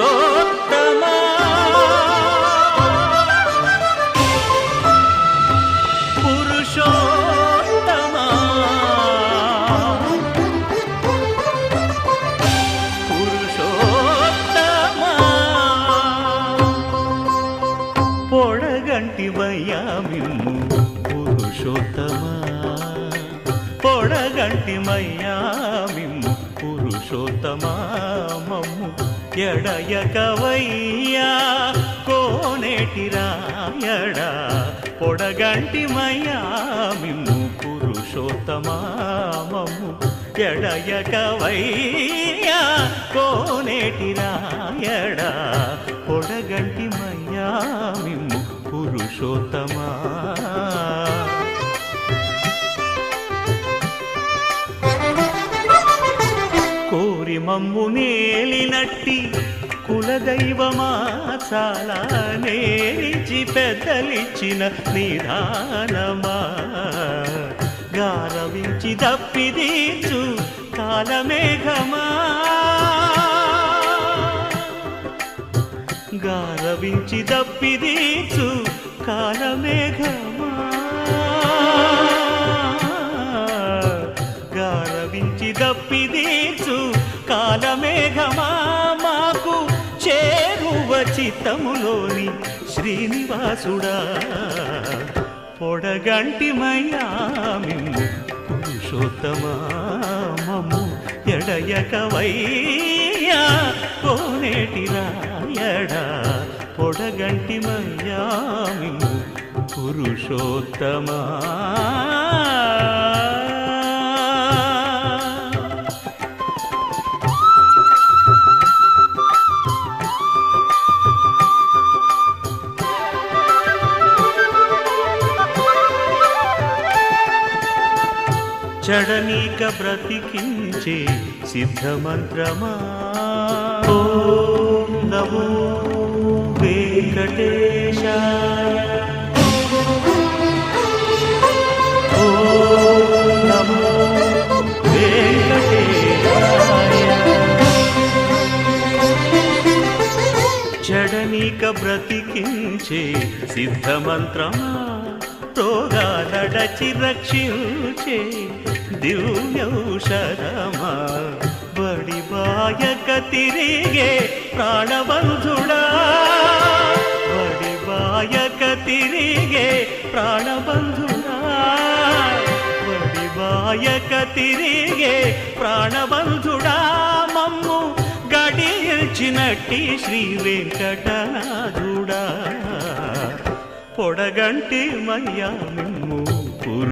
పురుషోత్తమా పురుషోత్తమా పురుషోత్తమా పొడగంటివయ్యా మిమ్ము పురుషోత్తమా పొడగంటిమయ్యా మిమ్ము పురుషోత్తమా మమ్ము ఎడయకవయ్యా కోనేటి రాయడా పొడగంటిమయ్యా మిమ్ము పురుషోత్తమా మమ్ము ఎడయకవయ్యా కోనేటి రాయడా పొడగంటిమయ్యా మిమ్ము పురుషోత్తమా కోరి మమ్ము నేలినట్టి కులదైవమా చాలా నేరిచి పెద్దలిచ్చిన నిదానమా గారవించి దప్పిదీచు కాలమేఘమా గారవించి దప్పిదీచు కాలమేఘమా గారవించి దప్పిదీచు కాలమేఘమా మాకు చేరువ చిత్తములోని శ్రీనివాసుడా పొడగంటిమయ్యా మిమ్ము పురుషోత్తమా మమ్ము ఎడయకవయ్యా కోనేటి రాయడా పొడగంటిమయ్యా మిమ్ము పురుషోత్తమా చడనీక బ్రతికించే సిద్ధమంత్రమా ఓం నమో వెంకటేశాయ ఓం నమో వెంకటేశాయ చడనీక బ్రతికించే సిద్ధమంత్రమా రోగాలడచి రక్షించే దివ్యౌషధమా బడిబాయక తిరిగే ప్రాణబంధుడా బడిబాయక తిరిగే ప్రాణబంధుడా బడిబాయక తిరిగే ప్రాణబంధుడా మమ్ము గడియల్చినట్టి శ్రీ వెంకటనాథుడా పొడగంటిమయ్యా మిమ్ము